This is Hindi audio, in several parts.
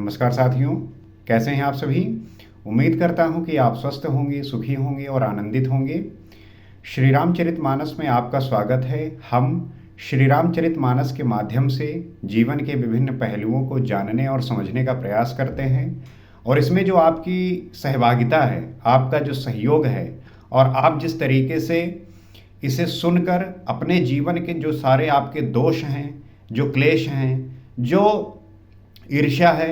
नमस्कार साथियों, कैसे हैं आप सभी। उम्मीद करता हूं कि आप स्वस्थ होंगे, सुखी होंगे और आनंदित होंगे। श्री रामचरितमानस में आपका स्वागत है। हम श्री रामचरितमानस के माध्यम से जीवन के विभिन्न पहलुओं को जानने और समझने का प्रयास करते हैं, और इसमें जो आपकी सहभागिता है, आपका जो सहयोग है, और आप जिस तरीके से इसे सुनकर अपने जीवन के जो सारे आपके दोष हैं, जो क्लेश हैं, जो ईर्ष्या है,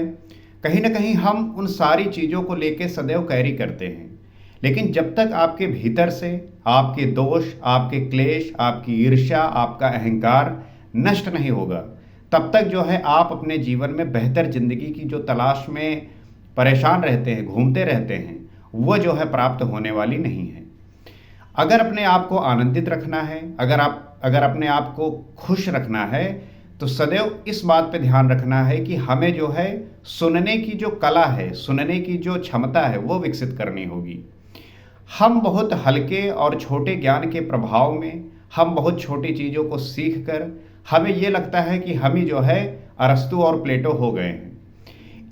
कहीं ना कहीं हम उन सारी चीज़ों को लेके सदैव कैरी करते हैं। लेकिन जब तक आपके भीतर से आपके दोष, आपके क्लेश, आपकी ईर्ष्या, आपका अहंकार नष्ट नहीं होगा, तब तक जो है आप अपने जीवन में बेहतर जिंदगी की जो तलाश में परेशान रहते हैं, घूमते रहते हैं, वो जो है प्राप्त होने वाली नहीं है। अगर अपने आप को आनंदित रखना है, अगर अपने आप को खुश रखना है, तो सदैव इस बात पे ध्यान रखना है कि हमें जो है सुनने की जो कला है, सुनने की जो क्षमता है, वो विकसित करनी होगी। हम बहुत हल्के और छोटे ज्ञान के प्रभाव में, हम बहुत छोटी चीज़ों को सीख कर हमें ये लगता है कि हम ही जो है अरस्तु और प्लेटो हो गए हैं।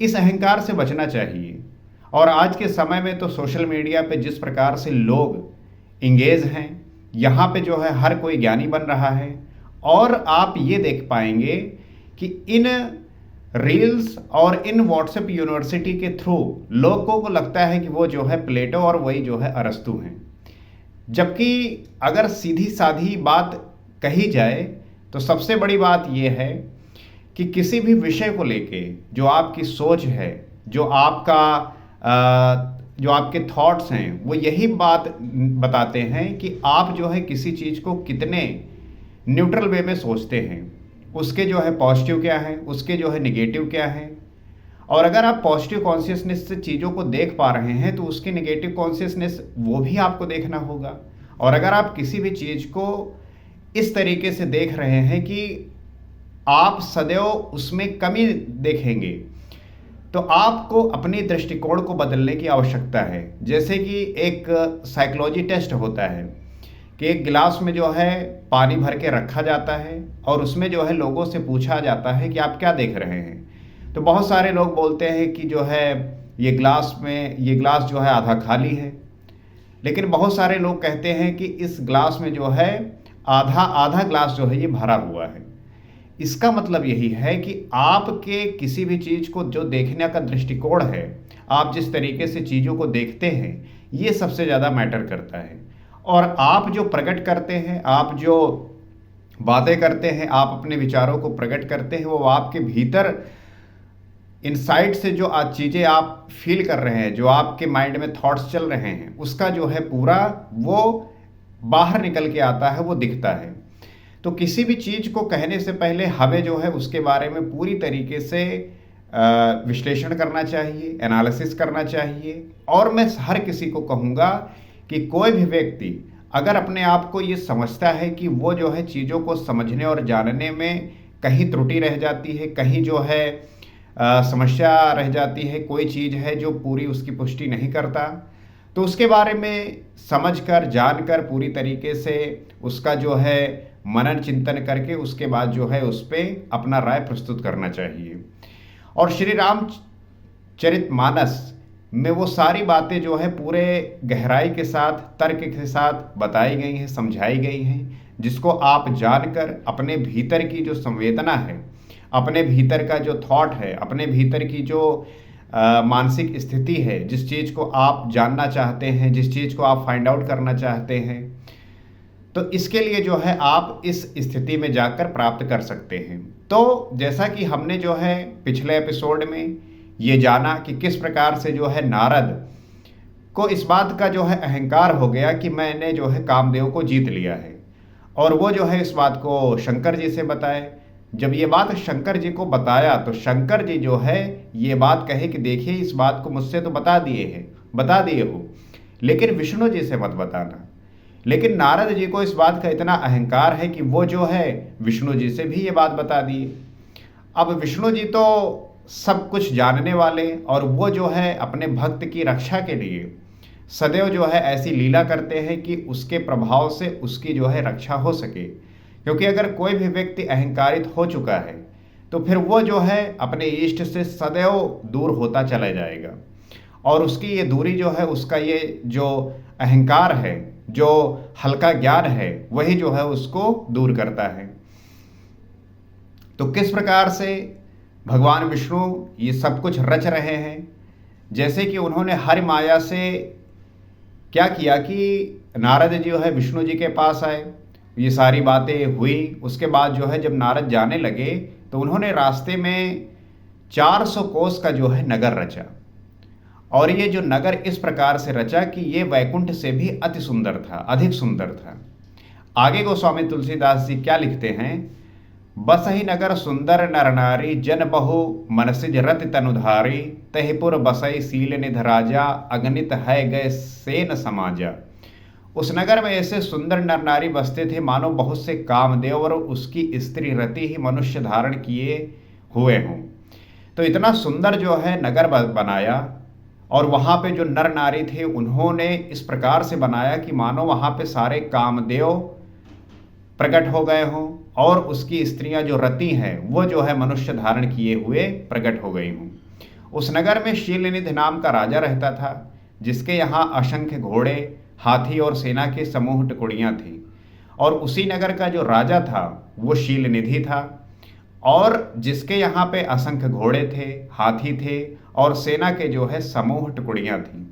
इस अहंकार से बचना चाहिए। और आज के समय में तो सोशल मीडिया पे जिस प्रकार से लोग इंगेज हैं, यहाँ पे जो है हर कोई ज्ञानी बन रहा है, और आप ये देख पाएंगे कि इन रील्स और इन व्हाट्सएप यूनिवर्सिटी के थ्रू लोगों को लगता है कि वो जो है प्लेटो और वही जो है अरस्तु हैं। जबकि अगर सीधी साधी बात कही जाए तो सबसे बड़ी बात यह है कि किसी भी विषय को लेके जो आपकी सोच है, जो आपके थॉट्स हैं, वो यही बात बताते हैं कि आप जो है किसी चीज़ को कितने न्यूट्रल वे में सोचते हैं। उसके जो है पॉजिटिव क्या है, उसके जो है निगेटिव क्या है। और अगर आप पॉजिटिव कॉन्शियसनेस से चीज़ों को देख पा रहे हैं तो उसके निगेटिव कॉन्शियसनेस वो भी आपको देखना होगा। और अगर आप किसी भी चीज़ को इस तरीके से देख रहे हैं कि आप सदैव उसमें कमी देखेंगे, तो आपको अपनी दृष्टिकोण को बदलने की आवश्यकता है। जैसे कि एक साइकोलॉजी टेस्ट होता है कि एक गिलास में जो है पानी भर के रखा जाता है और उसमें जो है लोगों से पूछा जाता है कि आप क्या देख रहे हैं। तो बहुत सारे लोग बोलते हैं कि जो है ये गिलास जो है आधा खाली है। लेकिन बहुत सारे लोग कहते हैं कि इस गिलास में जो है आधा गिलास जो है ये भरा हुआ है। इसका मतलब यही है कि आपके किसी भी चीज़ को जो देखने का दृष्टिकोण है, आप जिस तरीके से चीज़ों को देखते हैं, ये सबसे ज़्यादा मैटर करता है। और आप जो प्रकट करते हैं, आप जो बातें करते हैं, आप अपने विचारों को प्रकट करते हैं, वो आपके भीतर इनसाइड से जो आज चीज़ें आप फील कर रहे हैं, जो आपके माइंड में थॉट्स चल रहे हैं, उसका जो है पूरा वो बाहर निकल के आता है, वो दिखता है। तो किसी भी चीज़ को कहने से पहले हमें जो है उसके बारे में पूरी तरीके से विश्लेषण करना चाहिए, एनालिसिस करना चाहिए। और मैं हर किसी को कहूँगा कि कोई भी व्यक्ति अगर अपने आप को ये समझता है कि वो जो है चीज़ों को समझने और जानने में कहीं त्रुटि रह जाती है, कहीं जो है समस्या रह जाती है, कोई चीज़ है जो पूरी उसकी पुष्टि नहीं करता, तो उसके बारे में समझकर, जानकर, पूरी तरीके से उसका जो है मनन चिंतन करके उसके बाद जो है उस पर अपना राय प्रस्तुत करना चाहिए। और श्री रामचरितमानस में वो सारी बातें जो है पूरे गहराई के साथ, तर्क के साथ बताई गई हैं, समझाई गई हैं, जिसको आप जानकर अपने भीतर की जो संवेदना है, अपने भीतर का जो थॉट है, अपने भीतर की जो मानसिक स्थिति है, जिस चीज़ को आप जानना चाहते हैं, जिस चीज़ को आप फाइंड आउट करना चाहते हैं, तो इसके लिए जो है आप इस स्थिति में जाकर प्राप्त कर सकते हैं। तो जैसा कि हमने जो है पिछले एपिसोड में ये जाना कि किस प्रकार से जो है नारद को इस बात का जो है अहंकार हो गया कि मैंने जो है कामदेव को जीत लिया है, और वो जो है इस बात को शंकर जी से बताए। जब ये बात शंकर जी को बताया तो शंकर जी जो है ये बात कहे कि देखिए, इस बात को मुझसे तो बता दिए हो, लेकिन विष्णु जी से मत बताना। लेकिन नारद जी को इस बात का इतना अहंकार है कि वो जो है विष्णु जी से भी ये बात बता दिए। अब विष्णु जी तो सब कुछ जानने वाले, और वो जो है अपने भक्त की रक्षा के लिए सदैव जो है ऐसी लीला करते हैं कि उसके प्रभाव से उसकी जो है रक्षा हो सके। क्योंकि अगर कोई भी व्यक्ति अहंकारित हो चुका है तो फिर वो जो है अपने इष्ट से सदैव दूर होता चला जाएगा। और उसकी ये दूरी जो है, उसका ये जो अहंकार है, जो हल्का ज्ञान है, वही जो है उसको दूर करता है। तो किस प्रकार से भगवान विष्णु ये सब कुछ रच रहे हैं, जैसे कि उन्होंने हर माया से क्या किया कि नारद जी जो है विष्णु जी के पास आए, ये सारी बातें हुई। उसके बाद जो है जब नारद जाने लगे तो उन्होंने रास्ते में 400 कोस का जो है नगर रचा। और ये जो नगर इस प्रकार से रचा कि ये वैकुंठ से भी अति सुंदर था, अधिक सुंदर था। आगे गोस्वामी तुलसीदास जी क्या लिखते हैं, बसहि नगर सुंदर नर नारी, जन बहु मनसिज रति तनुधारी, तहिपुर बसई सील निध राजा, अगणित है गए सेन समाजा। उस नगर में ऐसे सुंदर नर नारी बसते थे मानो बहुत से कामदेव और उसकी स्त्री रति ही मनुष्य धारण किए हुए हों। तो इतना सुंदर जो है नगर बनाया, और वहाँ पे जो नर नारी थे उन्होंने इस प्रकार से बनाया कि मानो वहाँ पे सारे कामदेव प्रकट हो गए हों, और उसकी स्त्रियां जो रति हैं वो जो है मनुष्य धारण किए हुए प्रकट हो गई हों। उस नगर में शीलनिधि नाम का राजा रहता था, जिसके यहाँ असंख्य घोड़े, हाथी और सेना के समूह टुकड़ियाँ थी। और उसी नगर का जो राजा था वो शीलनिधि था, और जिसके यहाँ पे असंख्य घोड़े थे, हाथी थे और सेना के जो है समूह टुकड़ियाँ थीं।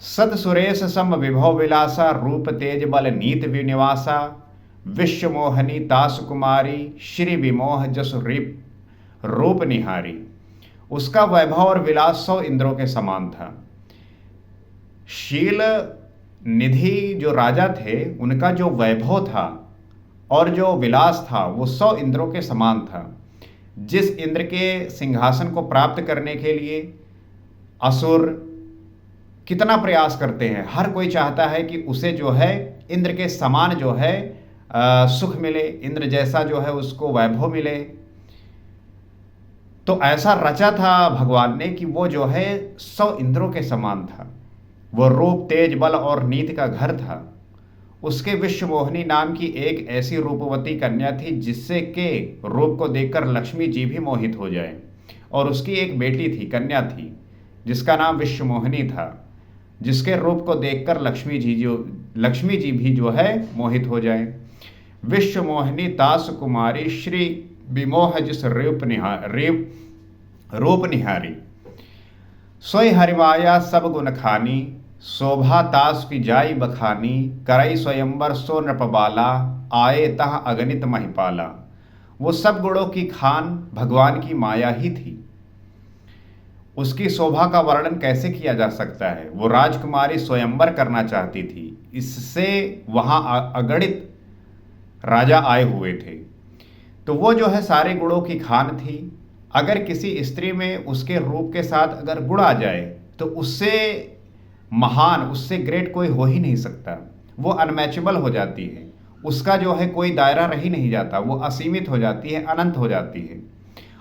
सत सुरेश सम विभव विलासा, रूप तेज बल नीत विनिवासा, विश्व मोहनी तास कुमारी, श्री विमोह जस रूप निहारी। उसका वैभव और विलास 100 इंद्रों के समान था। शील निधि जो राजा थे उनका जो वैभव था और जो विलास था वो 100 इंद्रों के समान था। जिस इंद्र के सिंहासन को प्राप्त करने के लिए असुर कितना प्रयास करते हैं, हर कोई चाहता है कि उसे जो है इंद्र के समान जो है सुख मिले, इंद्र जैसा जो है उसको वैभव मिले। तो ऐसा रचा था भगवान ने कि वो जो है 100 इंद्रों के समान था। वो रूप तेज बल और नीति का घर था। उसके विश्व मोहिनी नाम की एक ऐसी रूपवती कन्या थी जिससे के रूप को देखकर लक्ष्मी जी भी मोहित हो जाए। और उसकी एक बेटी थी, कन्या थी, जिसका नाम विश्व मोहिनी था, जिसके रूप को देखकर लक्ष्मी जी भी जो है मोहित हो जाए। विश्व मोहिनी तास कुमारी, श्री विमोह जिस रूप निहारी, सोई हरिमाया सब गुण खानी, शोभा तास की जाई बखानी, करई स्वयंवर सो नृपबाला, आए तह अगणित महिपाला। वो सब गुणों की खान भगवान की माया ही थी। उसकी शोभा का वर्णन कैसे किया जा सकता है। वो राजकुमारी स्वयंवर करना चाहती थी, इससे वहाँ अगणित राजा आए हुए थे। तो वो जो है सारे गुणों की खान थी। अगर किसी स्त्री में उसके रूप के साथ अगर गुण आ जाए तो उससे महान, उससे ग्रेट कोई हो ही नहीं सकता। वो अनमैचेबल हो जाती है, उसका जो है कोई दायरा रह ही नहीं जाता, वो असीमित हो जाती है, अनंत हो जाती है।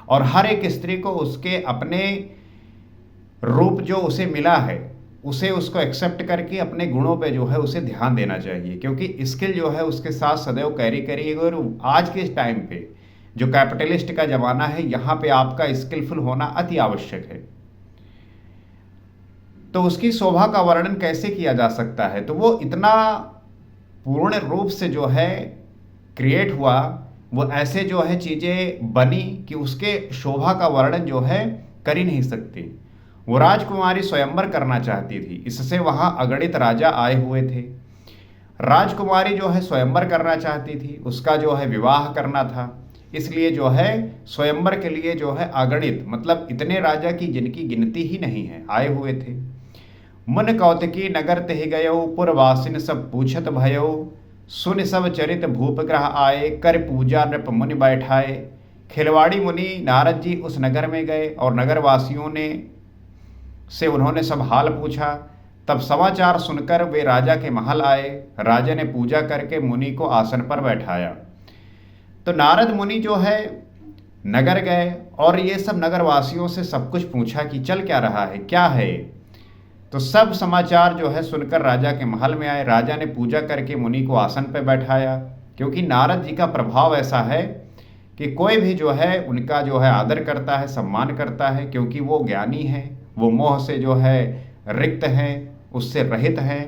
और हर एक स्त्री को उसके अपने रूप जो उसे मिला है उसे उसको एक्सेप्ट करके अपने गुणों पे जो है उसे ध्यान देना चाहिए, क्योंकि स्किल जो है उसके साथ सदैव कैरी करिएगा। और आज के इस टाइम पे जो कैपिटलिस्ट का ज़माना है, यहाँ पे आपका स्किलफुल होना अति आवश्यक है। तो उसकी शोभा का वर्णन कैसे किया जा सकता है। तो वो इतना पूर्ण रूप से जो है क्रिएट हुआ, वो ऐसे जो है चीज़ें बनी कि उसके शोभा का वर्णन जो है कर ही नहीं सकती। वो राजकुमारी स्वयंवर करना चाहती थी, इससे वहाँ अगणित राजा आए हुए थे। राजकुमारी जो है स्वयंवर करना चाहती थी, उसका जो है विवाह करना था, इसलिए जो है स्वयंवर के लिए जो है अगणित, मतलब इतने राजा की जिनकी गिनती ही नहीं है, आए हुए थे। मन कौतकी नगर तहि गयो, पुरवासिन सब पूछत भयो, सुन सब चरित भूप ग्रह आए, कर पूजा नृप मुनि बैठाए। खिलवाड़ी मुनि नारद जी उस नगर में गए और नगरवासियों ने से उन्होंने सब हाल पूछा। तब समाचार सुनकर वे राजा के महल आए। राजा ने पूजा करके मुनि को आसन पर बैठाया। तो नारद मुनि जो है नगर गए और ये सब नगरवासियों से सब कुछ पूछा कि चल क्या रहा है, क्या है। तो सब समाचार जो है सुनकर राजा के महल में आए। राजा ने पूजा करके मुनि को आसन पर बैठाया, क्योंकि नारद जी का प्रभाव ऐसा है कि कोई भी जो है उनका जो है आदर करता है, सम्मान करता है, क्योंकि वो ज्ञानी हैं, वो मोह से जो है रिक्त हैं, उससे रहित हैं।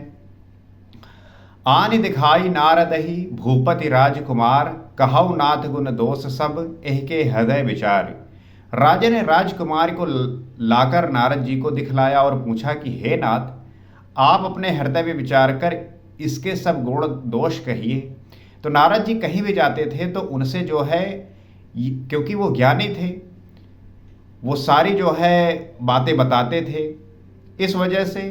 आनि दिखाई नारदहि भूपति राजकुमार, कहौ नाथ गुण दोष सब एह के हृदय विचार। राजा ने राजकुमार को लाकर नारद जी को दिखलाया और पूछा कि हे नाथ, आप अपने हृदय में विचार कर इसके सब गुण दोष कहिए। तो नारद जी कहीं भी जाते थे तो उनसे जो है, क्योंकि वो ज्ञानी थे, वो सारी जो है बातें बताते थे। इस वजह से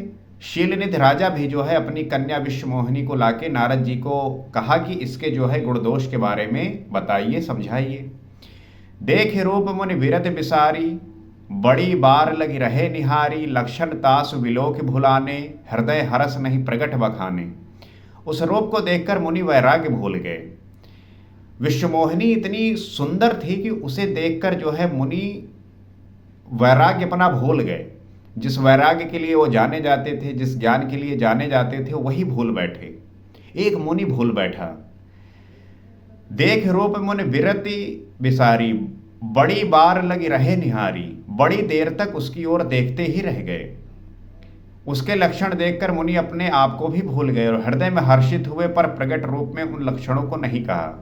शीलनिधि राजा भी जो है अपनी कन्या विश्वमोहिनी को लाके नारद जी को कहा कि इसके जो है गुण दोष के बारे में बताइए, समझाइए। देख रूप मुनि विरत बिसारी, बड़ी बार लगी रहे निहारी, लक्षण तासु विलोक भुलाने, हृदय हरस नहीं प्रगट बखाने। उस रूप को देखकर मुनि वैराग्य भूल गए। विश्वमोहिनी इतनी सुंदर थी कि उसे देखकर जो है मुनि वैराग्य अपना भूल गए। जिस वैराग्य के लिए वो जाने जाते थे, जिस ज्ञान के लिए जाने जाते थे, वही भूल बैठे। एक मुनि भूल बैठा। देख रूप मुनि विरति बिसारी, बड़ी बार लगी रहे निहारी, बड़ी देर तक उसकी ओर देखते ही रह गए। उसके लक्षण देखकर मुनि अपने आप को भी भूल गए और हृदय में हर्षित हुए, पर प्रकट रूप में उन लक्षणों को नहीं कहा।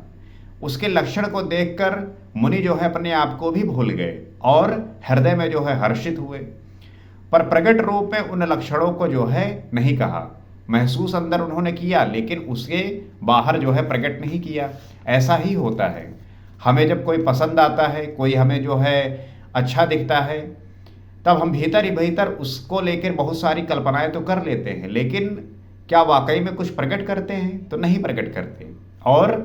उसके लक्षण को देखकर मुनि जो है अपने आप को भी भूल गए और हृदय में जो है हर्षित हुए, पर प्रकट रूप में उन लक्षणों को जो है नहीं कहा। महसूस अंदर उन्होंने किया, लेकिन उसके बाहर जो है प्रकट नहीं किया। ऐसा ही होता है, हमें जब कोई पसंद आता है, कोई हमें जो है अच्छा दिखता है, तब हम भीतर ही भीतर उसको लेकर बहुत सारी कल्पनाएं तो कर लेते हैं, लेकिन क्या वाकई में कुछ प्रकट करते हैं? तो नहीं प्रकट करते। और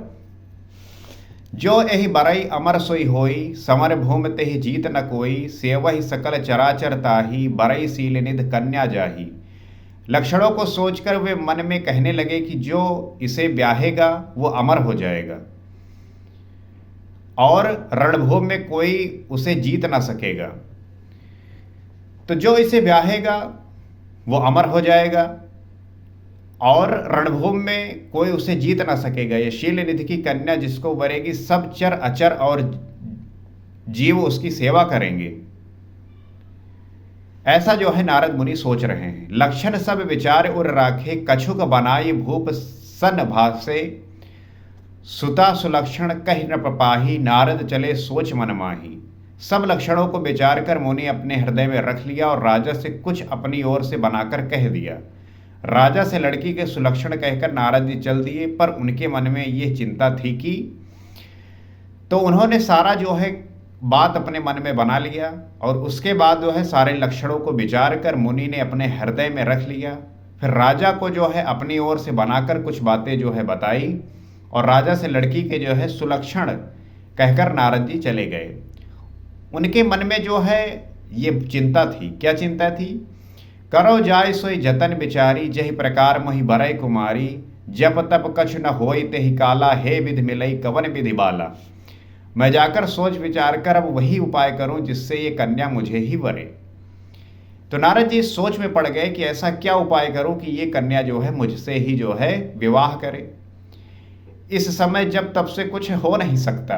जो यही बरई अमर सोई होई, समर भूमि तेहि जीत न कोई, सेवहि सकल चराचर ताही, बरई शीलनिधि कन्या जाही। लक्षणों को सोचकर वे मन में कहने लगे कि जो इसे ब्याहेगा वो अमर हो जाएगा और रणभूमि में कोई उसे जीत ना सकेगा। तो जो इसे ब्याहेगा वो अमर हो जाएगा और रणभूमि में कोई उसे जीत ना सकेगा। ये शीलनिधि की कन्या जिसको वरेगी, सब चर अचर और जीव उसकी सेवा करेंगे। ऐसा जो है नारद मुनि सोच रहे हैं। लक्षण सब विचार उर राखे, कछुक बनाई भूप सन भासे, सुता सुलक्षण कहि न प्रपाही, नारद चले सोच मन माही। सब लक्षणों को विचार कर मुनि अपने हृदय में रख लिया और राजा से कुछ अपनी ओर से बनाकर कह दिया। राजा से लड़की के सुलक्षण कहकर नारद जी चल दिए, पर उनके मन में ये चिंता थी कि, तो उन्होंने सारा जो है बात अपने मन में बना लिया और उसके बाद जो है सारे लक्षणों को विचार कर मुनि ने अपने हृदय में रख लिया। फिर राजा को जो है अपनी ओर से बनाकर कुछ बातें जो है बताई और राजा से लड़की के जो है सुलक्षण कहकर नारद जी चले गए। उनके मन में जो है ये चिंता थी। क्या चिंता थी? करो जाय सोई जतन बिचारी, जहि प्रकार मोहि बरई कुमारी, जप तप कछु न होई तेहि काला, हे विधि मिलई कवन विधि बाला। मैं जाकर सोच विचार कर अब वही उपाय करूं जिससे ये कन्या मुझे ही वरे। तो नारद जी सोच में पड़ गए कि ऐसा क्या उपाय करूं कि ये कन्या जो है मुझसे ही जो है विवाह करे। इस समय जब तब से कुछ हो नहीं सकता।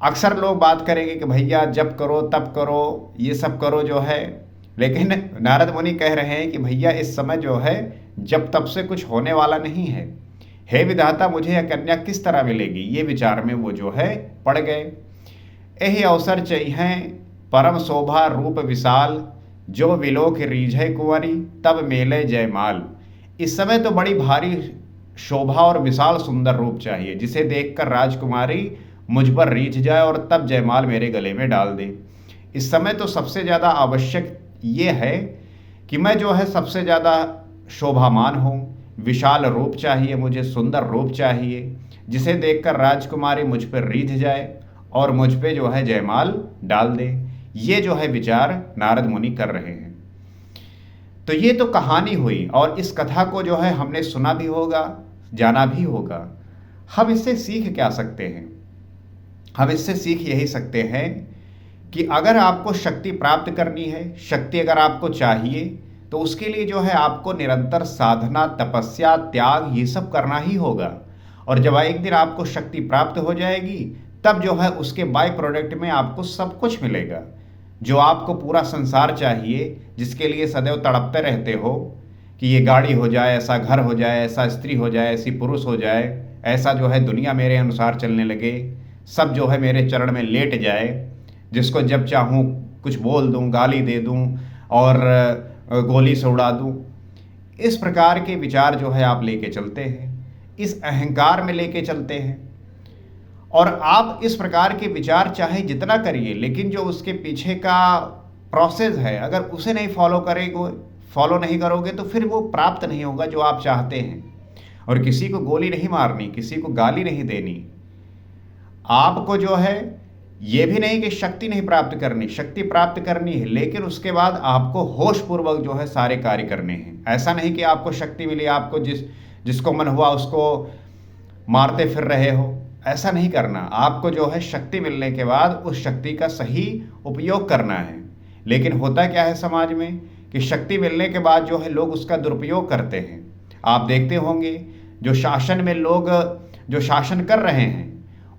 अक्सर लोग बात करेंगे कि भैया जब करो तब करो, ये सब करो जो है, लेकिन नारद मुनि कह रहे हैं कि भैया इस समय जो है जब तब से कुछ होने वाला नहीं है। हे विधाता, मुझे यह कन्या किस तरह मिलेगी, ये विचार में वो जो है पड़ गए। यही अवसर चाहिए परम शोभा रूप विशाल, जो विलोक रीझे कुंवरी, तब मेले जयमाल। इस समय तो बड़ी भारी शोभा और विशाल सुंदर रूप चाहिए, जिसे देखकर राजकुमारी मुझ पर रीझ जाए और तब जयमाल मेरे गले में डाल दे। इस समय तो सबसे ज़्यादा आवश्यक ये है कि मैं जो है सबसे ज़्यादा शोभामान हूँ। विशाल रूप चाहिए मुझे, सुंदर रूप चाहिए, जिसे देखकर राजकुमारी मुझ पर रीझ जाए और मुझ पे जो है जयमाल डाल दे। ये जो है विचार नारद मुनि कर रहे हैं। तो ये तो कहानी हुई और इस कथा को जो है हमने सुना भी होगा, जाना भी होगा। हम इससे सीख क्या सकते हैं? हम इससे सीख यही सकते हैं कि अगर आपको शक्ति प्राप्त करनी है, शक्ति अगर आपको चाहिए, तो उसके लिए जो है आपको निरंतर साधना, तपस्या, त्याग ये सब करना ही होगा। और जब एक दिन आपको शक्ति प्राप्त हो जाएगी, तब जो है उसके बाय प्रोडक्ट में आपको सब कुछ मिलेगा। जो आपको पूरा संसार चाहिए, जिसके लिए सदैव तड़पते रहते हो कि ये गाड़ी हो जाए, ऐसा घर हो जाए, ऐसा स्त्री हो जाए, ऐसी पुरुष हो जाए, ऐसा जो है दुनिया मेरे अनुसार चलने लगे, सब जो है मेरे चरण में लेट जाए, जिसको जब चाहूँ कुछ बोल दूँ, गाली दे दूँ और गोली से उड़ा दूँ। इस प्रकार के विचार जो है आप लेके चलते हैं, इस अहंकार में लेके चलते हैं। और आप इस प्रकार के विचार चाहे जितना करिए, लेकिन जो उसके पीछे का प्रोसेस है, अगर उसे नहीं फॉलो नहीं करोगे तो फिर वो प्राप्त नहीं होगा जो आप चाहते हैं। और किसी को गोली नहीं मारनी, किसी को गाली नहीं देनी, आपको जो है ये भी नहीं कि शक्ति नहीं प्राप्त करनी, शक्ति प्राप्त करनी है, लेकिन उसके बाद आपको होश पूर्वक जो है सारे कार्य करने हैं। ऐसा नहीं कि आपको शक्ति मिली, आपको जिसको मन हुआ उसको मारते फिर रहे हो, ऐसा नहीं करना। आपको जो है शक्ति मिलने के बाद उस शक्ति का सही उपयोग करना है। लेकिन होता क्या है समाज में कि शक्ति मिलने के बाद जो है लोग उसका दुरुपयोग करते हैं। आप देखते होंगे जो शासन में लोग जो शासन कर रहे हैं,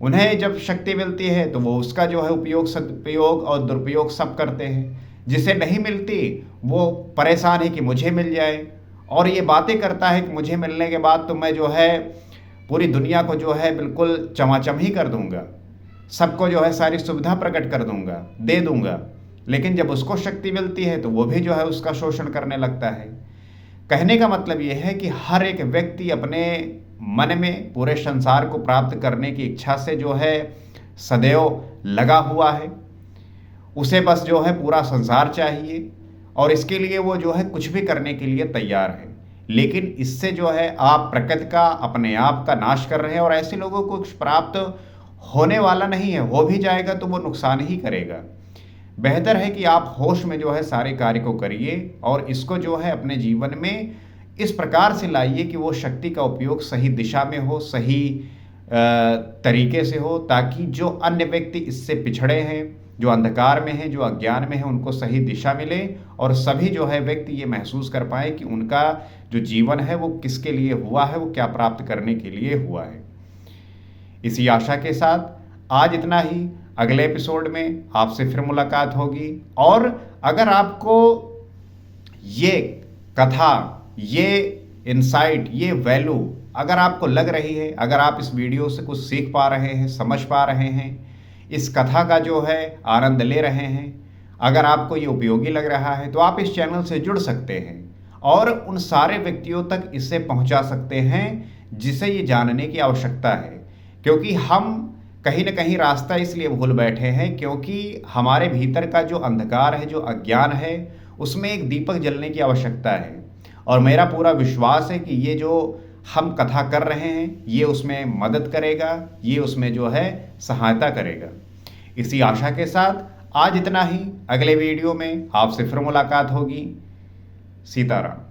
उन्हें जब शक्ति मिलती है तो वो उसका जो है उपयोग, सदुपयोग और दुरुपयोग सब करते हैं। जिसे नहीं मिलती वो परेशान है कि मुझे मिल जाए, और ये बातें करता है कि मुझे मिलने के बाद तो मैं जो है पूरी दुनिया को जो है बिल्कुल चमाचम ही कर दूंगा, सबको जो है सारी सुविधा प्रकट कर दूंगा, दे दूंगा। लेकिन जब उसको शक्ति मिलती है तो वो भी जो है उसका शोषण करने लगता है। कहने का मतलब ये है कि हर एक व्यक्ति अपने मन में पूरे संसार को प्राप्त करने की इच्छा से जो है सदैव लगा हुआ है। उसे बस जो है पूरा संसार चाहिए और इसके लिए वो जो है कुछ भी करने के लिए तैयार है। लेकिन इससे जो है आप प्रकृति का, अपने आप का नाश कर रहे हैं, और ऐसे लोगों को कुछ प्राप्त होने वाला नहीं है। हो भी जाएगा तो वो नुकसान ही करेगा। बेहतर है कि आप होश में जो है सारे कार्य को करिए और इसको जो है अपने जीवन में इस प्रकार से लाइए कि वो शक्ति का उपयोग सही दिशा में हो, सही तरीके से हो, ताकि जो अन्य व्यक्ति इससे पिछड़े हैं, जो अंधकार में हैं, जो अज्ञान में हैं, उनको सही दिशा मिले और सभी जो है व्यक्ति ये महसूस कर पाए कि उनका जो जीवन है वो किसके लिए हुआ है, वो क्या प्राप्त करने के लिए हुआ है। इसी आशा के साथ आज इतना ही। अगले एपिसोड में आपसे फिर मुलाकात होगी। और अगर आपको ये कथा, ये इनसाइट, ये वैल्यू अगर आपको लग रही है, अगर आप इस वीडियो से कुछ सीख पा रहे हैं, समझ पा रहे हैं, इस कथा का जो है आनंद ले रहे हैं, अगर आपको ये उपयोगी लग रहा है, तो आप इस चैनल से जुड़ सकते हैं और उन सारे व्यक्तियों तक इसे पहुंचा सकते हैं जिसे ये जानने की आवश्यकता है। क्योंकि हम कहीं ना कहीं रास्ता इसलिए भूल बैठे हैं क्योंकि हमारे भीतर का जो अंधकार है, जो अज्ञान है, उसमें एक दीपक जलने की आवश्यकता है। और मेरा पूरा विश्वास है कि ये जो हम कथा कर रहे हैं ये उसमें मदद करेगा, ये उसमें जो है सहायता करेगा। इसी आशा के साथ आज इतना ही। अगले वीडियो में आपसे फिर मुलाकात होगी। सीताराम।